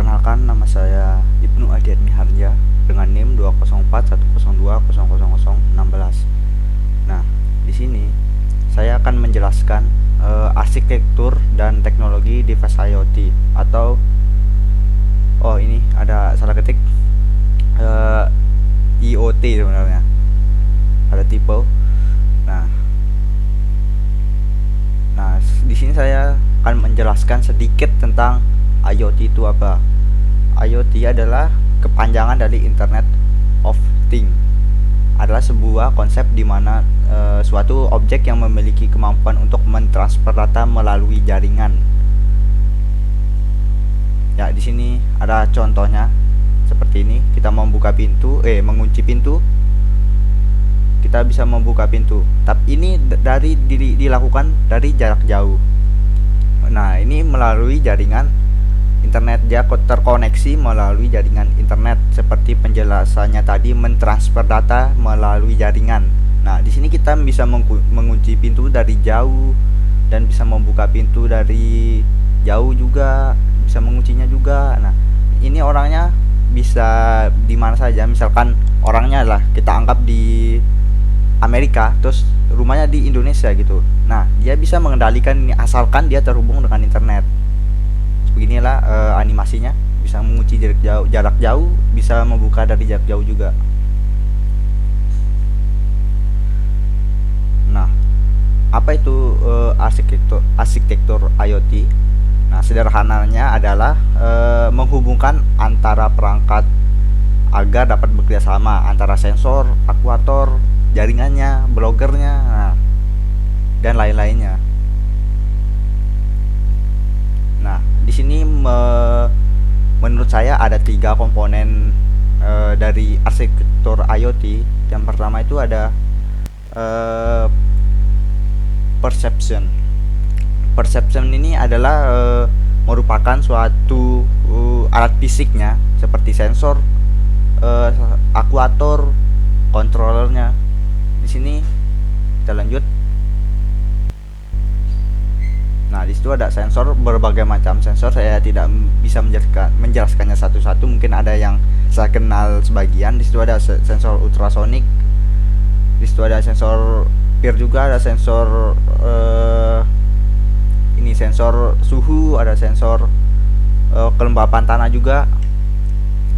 Perkenalkan, nama saya Ibnu Adiat Miharja dengan NIM 20410200016. Nah, di sini saya akan menjelaskan arsitektur dan teknologi device IoT atau ini ada salah ketik IoT sebenarnya. Ada typo. Nah, di sini saya akan menjelaskan sedikit tentang IoT itu apa. IoT adalah kepanjangan dari Internet of Things. Adalah sebuah konsep di mana suatu objek yang memiliki kemampuan untuk mentransfer data melalui jaringan. Ya, di sini ada contohnya seperti ini. Kita membuka pintu, mengunci pintu. Kita bisa membuka pintu. Tapi ini dilakukan dari jarak jauh. Nah, ini melalui jaringan internet. Dia terkoneksi melalui jaringan internet seperti penjelasannya tadi, mentransfer data melalui jaringan. Nah, di sini kita bisa mengunci pintu dari jauh dan bisa membuka pintu dari jauh juga, bisa menguncinya juga. Nah, ini orangnya bisa di mana saja. Misalkan orangnya lah kita anggap di Amerika, terus rumahnya di Indonesia gitu. Nah, dia bisa mengendalikan ini asalkan dia terhubung dengan internet. Beginilah animasinya, bisa mengunci jarak jauh, bisa membuka dari jarak jauh juga. Nah, apa itu arsitektur IoT? Nah, sederhananya adalah menghubungkan antara perangkat agar dapat bekerja sama antara sensor, aktuator, jaringannya, blogernya, dan lain-lainnya. Nah, di sini menurut saya ada 3 komponen dari arsitektur IoT. Yang pertama itu ada perception. Perception ini adalah merupakan suatu alat fisiknya seperti sensor, aktuator, controllernya. Di sini kita lanjut. Nah, di situ ada sensor, berbagai macam sensor. Saya tidak bisa menjelaskannya satu-satu. Mungkin ada yang saya kenal sebagian. Di situ ada sensor ultrasonik. Di situ ada sensor peer juga, ada sensor ini sensor suhu, ada sensor kelembapan tanah juga.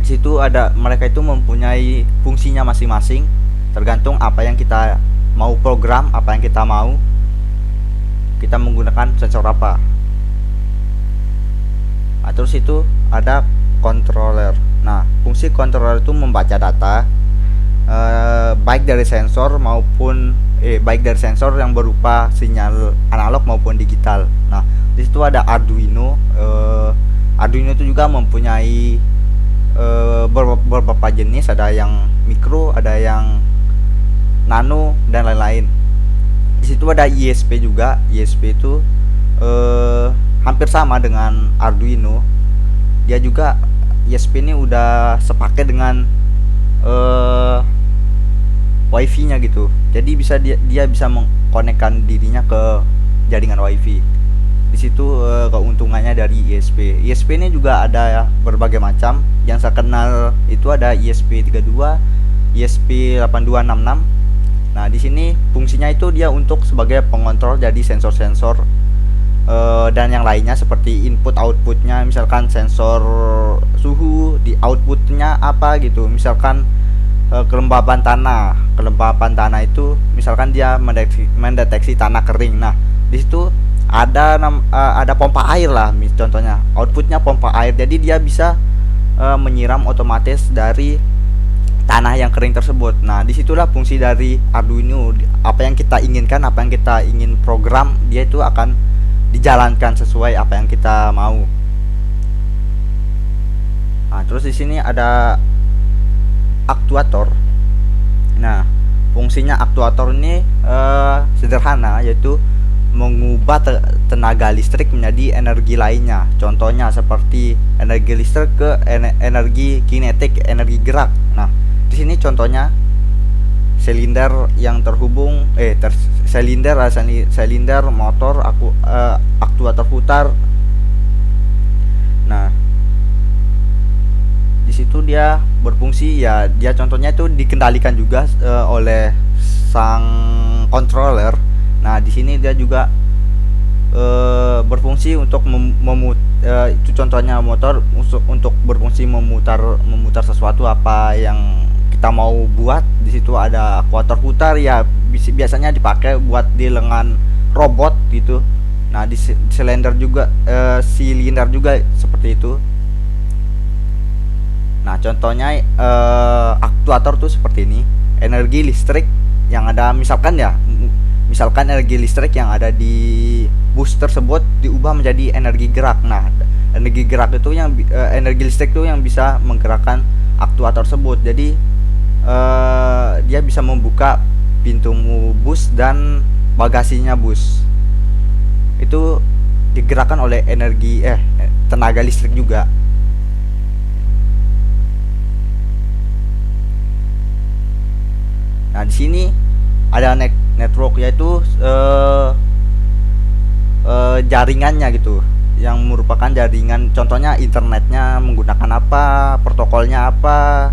Di situ ada, mereka itu mempunyai fungsinya masing-masing. Tergantung apa yang kita mau program, apa yang kita mau, kita menggunakan sensor apa. Nah, terus itu ada controller. Nah, fungsi controller itu membaca data baik dari sensor maupun baik dari sensor yang berupa sinyal analog maupun digital. Nah, di situ ada Arduino. Arduino itu juga mempunyai beberapa jenis, ada yang mikro, ada yang nano, dan lain-lain. Di situ ada ISP juga. ISP itu hampir sama dengan Arduino. Dia juga ISP ini udah sepaket dengan WiFi-nya gitu. Jadi dia bisa mengkonekkan dirinya ke jaringan WiFi. Di situ keuntungannya dari ISP. ISP ini juga ada ya, berbagai macam. Yang saya kenal itu ada ISP 32, ISP 8266. Nah, di sini fungsinya itu dia untuk sebagai pengontrol jadi sensor-sensor dan yang lainnya seperti input outputnya. Misalkan sensor suhu, di outputnya apa gitu. Misalkan kelembapan tanah. Kelembapan tanah itu misalkan dia mendeteksi tanah kering. Nah, di situ ada pompa air lah, contohnya. Outputnya pompa air. Jadi dia bisa menyiram otomatis dari tanah yang kering tersebut. Nah, disitulah fungsi dari Arduino. Apa yang kita inginkan, apa yang kita ingin program, dia itu akan dijalankan sesuai apa yang kita mau. Nah, terus di sini ada aktuator. Nah, fungsinya aktuator ini sederhana, yaitu mengubah tenaga listrik menjadi energi lainnya. Contohnya seperti energi listrik ke energi kinetik, energi gerak. Nah, di sini contohnya silinder yang terhubung silinder motor aktuator putar. Nah, di situ dia berfungsi ya, dia contohnya itu dikendalikan juga oleh sang controller. Nah, di sini dia juga berfungsi untuk itu contohnya motor untuk berfungsi memutar sesuatu apa yang kita mau buat. Di situ ada akuator putar ya, biasanya dipakai buat di lengan robot gitu. Nah, di silinder juga seperti itu. Nah, contohnya aktuator tuh seperti ini. Energi listrik yang ada, misalkan energi listrik yang ada di bus tersebut diubah menjadi energi gerak. Nah, energi gerak itu energi listrik itu yang bisa menggerakkan aktuator tersebut. Jadi dia bisa membuka pintu bus dan bagasinya bus. Itu digerakkan oleh tenaga listrik juga. Nah, di sini ada network, yaitu jaringannya gitu, yang merupakan jaringan, contohnya internetnya menggunakan apa, protokolnya apa,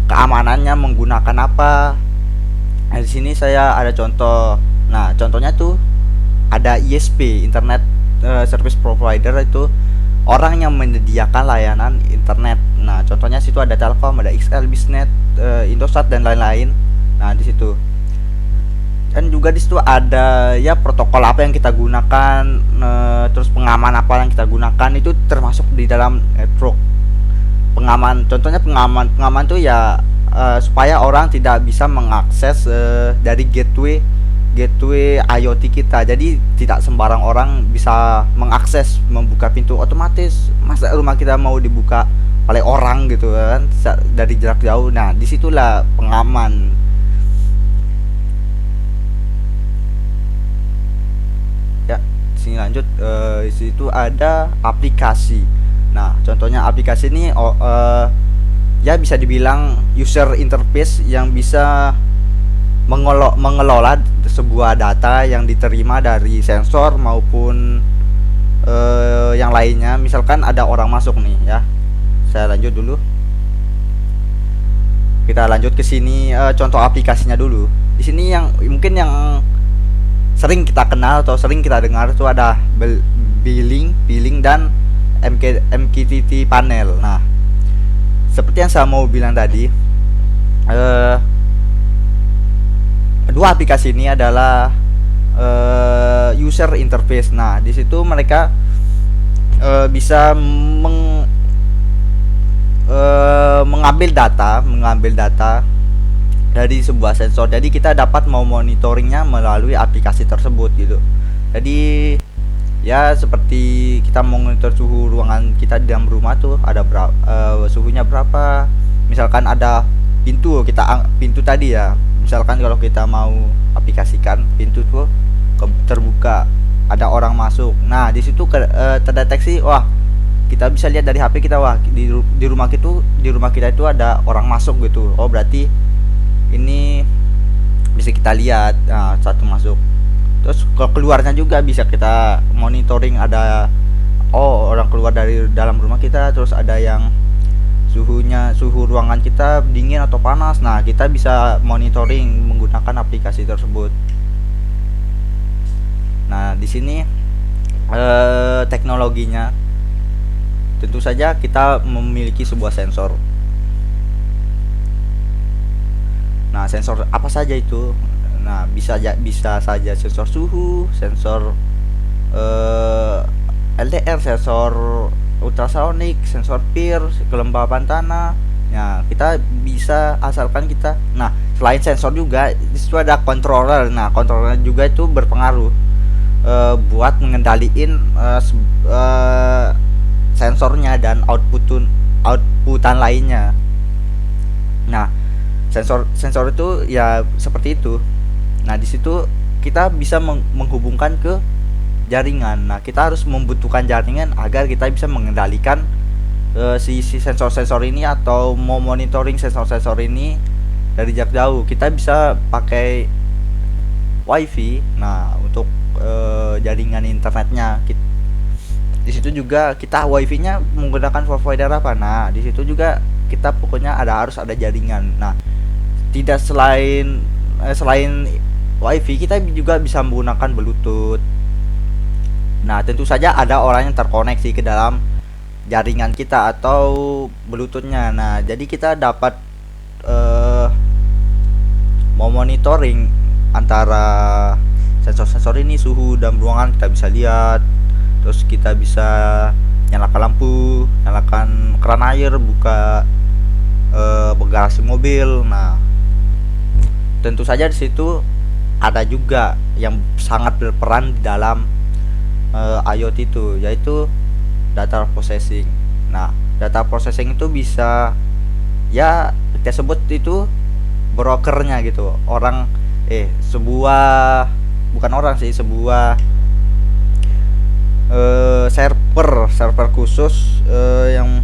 keamanannya menggunakan apa. Nah, di sini saya ada contoh. Nah, contohnya tuh ada ISP, Internet Service Provider, itu orang yang menyediakan layanan internet. Nah, contohnya situ ada Telkom, ada XL, Bisnet, Indosat dan lain-lain. Nah, di situ. Dan juga di situ ada ya protokol apa yang kita gunakan, terus pengaman apa yang kita gunakan, itu termasuk di dalam network. Pengaman, contohnya pengaman tuh ya supaya orang tidak bisa mengakses dari gateway IoT kita. Jadi tidak sembarang orang bisa mengakses, membuka pintu otomatis. Masa rumah kita mau dibuka oleh orang gitu kan dari jarak jauh. Nah, disitulah pengaman. Ya, sini lanjut. Di situ ada aplikasi. Nah, contohnya aplikasi ini ya bisa dibilang user interface yang bisa mengelola sebuah data yang diterima dari sensor maupun yang lainnya. Misalkan ada orang masuk nih ya. Saya lanjut dulu. Kita lanjut ke sini, contoh aplikasinya dulu. Di sini yang mungkin yang sering kita kenal atau sering kita dengar itu ada billing dan MQTT panel. Nah, seperti yang saya mau bilang tadi, dua aplikasi ini adalah user interface. Nah, di situ mereka bisa mengambil data dari sebuah sensor. Jadi kita dapat mau monitoringnya melalui aplikasi tersebut gitu. Jadi ya seperti kita monitor suhu ruangan kita di dalam rumah tuh, ada suhunya berapa. Misalkan ada pintu tadi ya, misalkan kalau kita mau aplikasikan pintu tuh terbuka, ada orang masuk. Nah, di situ terdeteksi, wah, kita bisa lihat dari HP kita, wah, di rumah kita itu ada orang masuk gitu. Oh, berarti ini bisa kita lihat. Nah, satu masuk. Terus kalau keluarnya juga bisa kita monitoring, ada orang keluar dari dalam rumah kita, terus ada yang suhu ruangan kita dingin atau panas. Nah, kita bisa monitoring menggunakan aplikasi tersebut. Nah, di sini teknologinya tentu saja kita memiliki sebuah sensor. Nah, sensor apa saja itu? Nah, bisa saja sensor suhu, sensor LDR, sensor ultrasonik, sensor PIR, kelembapan tanah. Nah, kita bisa asalkan kita. Nah, selain sensor juga di situ ada controller. Nah, controller juga itu berpengaruh buat mengendaliin sensornya dan outputan lainnya. Nah, sensor itu ya seperti itu. Nah, di situ kita bisa menghubungkan ke jaringan. Nah, kita harus membutuhkan jaringan agar kita bisa mengendalikan si sensor-sensor ini, atau mau monitoring sensor-sensor ini dari jarak jauh. Kita bisa pakai WiFi. Nah, untuk jaringan internetnya Di situ juga kita wifi-nya menggunakan provider apa. Nah, di situ juga kita pokoknya harus ada jaringan. Nah, tidak selain wifi, kita juga bisa menggunakan bluetooth. Nah, tentu saja ada orang yang terkoneksi ke dalam jaringan kita atau bluetoothnya. Nah, jadi kita dapat eh, mau monitoring antara sensor-sensor ini, suhu dalam ruangan kita bisa lihat. Terus kita bisa nyalakan lampu, nyalakan keran air, buka bagasi mobil. Nah, tentu saja di situ ada juga yang sangat berperan di dalam IoT itu, yaitu data processing. Nah, data processing itu bisa, ya kita sebut itu brokernya gitu. Sebuah, bukan orang sih, sebuah server khusus yang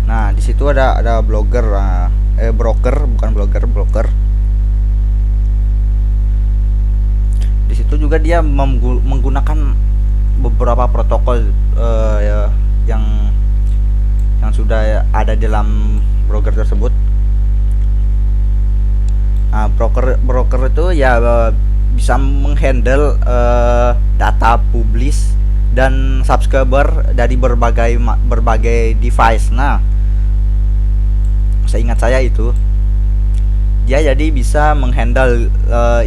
nah di situ ada broker, bukan blogger, broker. Di situ juga dia menggunakan beberapa protokol yang sudah ada dalam broker tersebut. Nah, broker itu ya bisa menghandle data publish dan subscriber dari berbagai device. Nah, seingat saya itu dia jadi bisa menghandle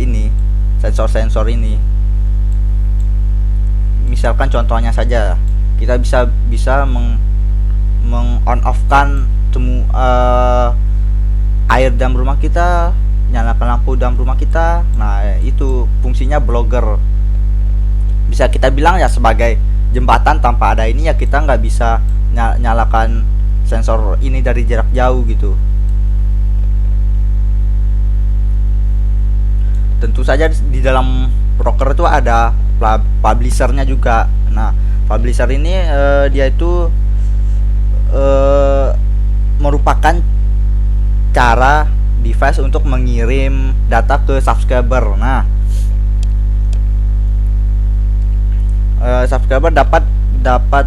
ini sensor-sensor ini. Misalkan contohnya saja, kita bisa on off kan air dalam rumah kita, nyalakan lampu dalam rumah kita. Nah, itu fungsinya blogger. Bisa kita bilang ya sebagai jembatan. Tanpa ada ini ya kita nggak bisa nyalakan sensor ini dari jarak jauh gitu. Tentu saja di dalam broker itu ada publishernya juga. Nah, publisher ini dia itu merupakan cara device untuk mengirim data ke subscriber. Nah, subscriber dapat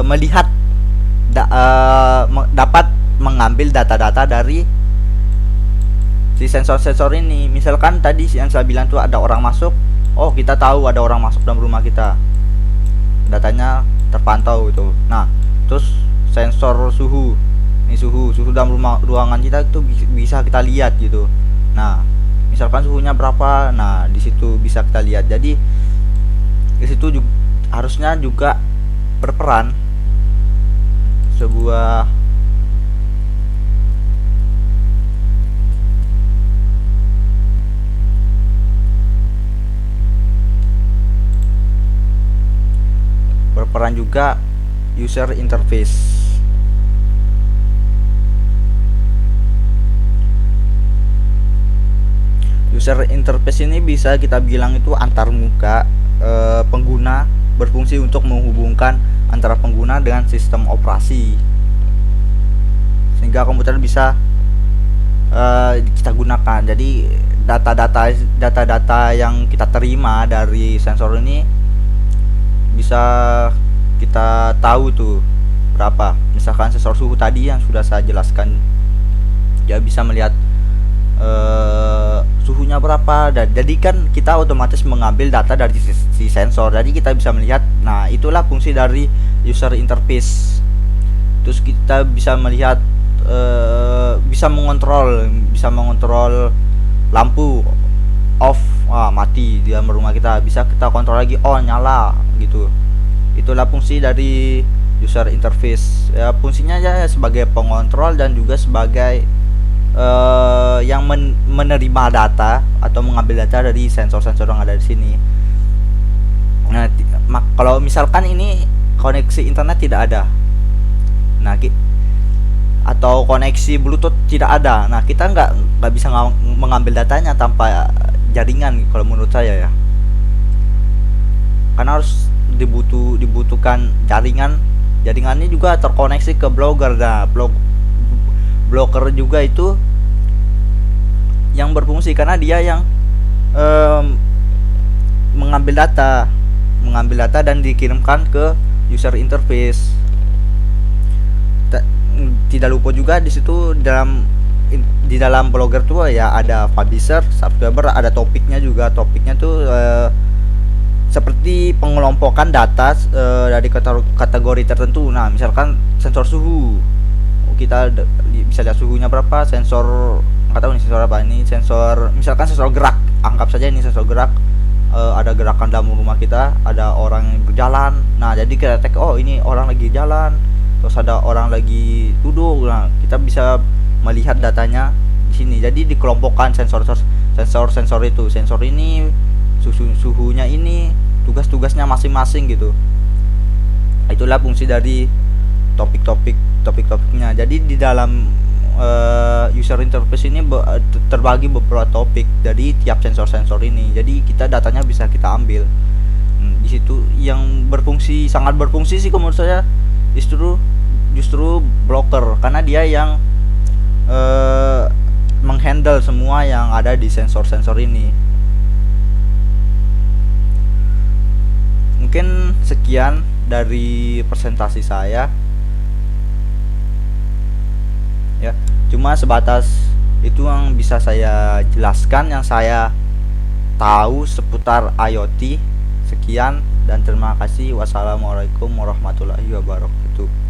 melihat dapat mengambil data-data dari si sensor-sensor ini. Misalkan tadi yang saya bilang tuh ada orang masuk, oh kita tahu ada orang masuk dalam rumah kita, datanya terpantau itu. Nah, terus sensor suhu, ini suhu dalam ruangan kita itu bisa kita lihat gitu. Nah, misalkan suhunya berapa, nah di situ bisa kita lihat. Jadi di situ harusnya juga berperan sebuah juga user interface. User interface ini bisa kita bilang itu antar muka pengguna, berfungsi untuk menghubungkan antara pengguna dengan sistem operasi, sehingga komputer bisa kita gunakan. Jadi data-data yang kita terima dari sensor ini bisa kita tahu tuh berapa. Misalkan sensor suhu tadi yang sudah saya jelaskan, dia bisa melihat suhunya berapa. Dan jadi kan kita otomatis mengambil data dari si sensor, jadi kita bisa melihat. Nah, itulah fungsi dari user interface. Terus kita bisa melihat, bisa mengontrol lampu off, mati di dalam rumah kita, bisa kita kontrol lagi on, nyala gitu. Itulah fungsi dari user interface. Ya, fungsinya ya sebagai pengontrol dan juga sebagai yang menerima data atau mengambil data dari sensor-sensor yang ada di sini. Nah, kalau misalkan ini koneksi internet tidak ada, nah atau koneksi bluetooth tidak ada, nah kita nggak bisa mengambil datanya tanpa jaringan kalau menurut saya ya. Karena harus dibutuhkan jaringan. Jaringannya juga terkoneksi ke blogger. Nah, blogger juga itu yang berfungsi, karena dia yang em, mengambil data dan dikirimkan ke user interface. Tidak lupa juga di situ di dalam blogger tuh ya ada publisher, subscriber, ada topiknya juga. Topiknya tuh seperti pengelompokan data dari kategori tertentu. Nah, misalkan sensor suhu, kita bisa lihat suhunya berapa. Sensor, nggak tahu nih sensor apa ini, sensor misalkan sensor gerak, anggap saja ini sensor gerak. Ada gerakan dalam rumah kita, ada orang yang berjalan. Nah, jadi kita tag, oh ini orang lagi jalan, terus ada orang lagi duduk. Nah, kita bisa melihat datanya di sini. Jadi dikelompokkan sensor itu. Sensor ini suhunya ini, tugas-tugasnya masing-masing gitu. Itulah fungsi dari topiknya. Jadi di dalam user interface ini terbagi beberapa topik dari tiap sensor ini. Jadi kita datanya bisa kita ambil. Di situ yang sangat berfungsi sih menurut saya justru blocker, karena dia yang menghandle semua yang ada di sensor ini. Mungkin sekian dari presentasi saya ya, cuma sebatas itu yang bisa saya jelaskan, yang saya tahu seputar IoT. Sekian dan terima kasih. Wassalamualaikum warahmatullahi wabarakatuh.